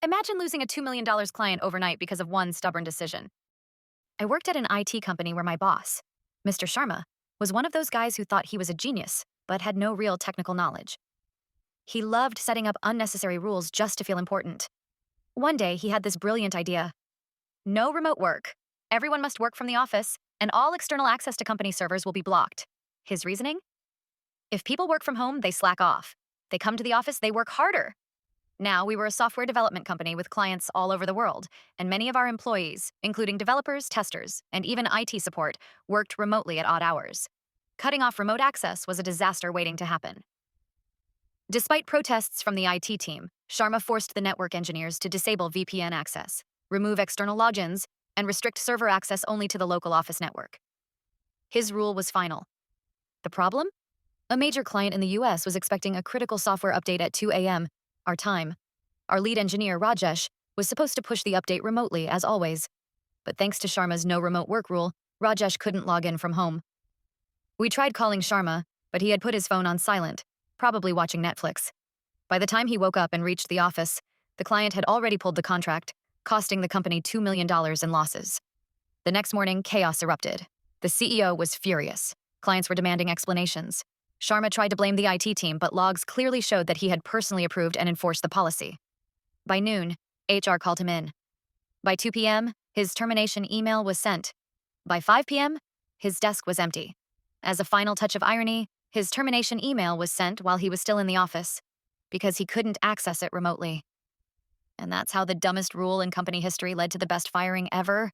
Imagine losing a $2 million client overnight because of one stubborn decision. I worked at an IT company where my boss, Mr. Sharma, was one of those guys who thought he was a genius, but had no real technical knowledge. He loved setting up unnecessary rules just to feel important. One day, he had this brilliant idea: no remote work. Everyone must work from the office, and all external access to company servers will be blocked. His reasoning? If people work from home, they slack off. They come to the office, they work harder. Now, we were a software development company with clients all over the world, and many of our employees, including developers, testers, and even IT support, worked remotely at odd hours. Cutting off remote access was a disaster waiting to happen. Despite protests from the IT team, Sharma forced the network engineers to disable VPN access, remove external logins, and restrict server access only to the local office network. His rule was final. The problem? A major client in the US was expecting a critical software update at 2 a.m., our time. Our lead engineer, Rajesh, was supposed to push the update remotely, as always. But thanks to Sharma's no remote work rule, Rajesh couldn't log in from home. We tried calling Sharma, but he had put his phone on silent, probably watching Netflix. By the time he woke up and reached the office, the client had already pulled the contract, costing the company $2 million in losses. The next morning, chaos erupted. The CEO was furious. Clients were demanding explanations. Sharma tried to blame the IT team, but logs clearly showed that he had personally approved and enforced the policy. By noon, HR called him in. By 2 p.m., his termination email was sent. By 5 p.m., his desk was empty. As a final touch of irony, his termination email was sent while he was still in the office, because he couldn't access it remotely. And that's how the dumbest rule in company history led to the best firing ever.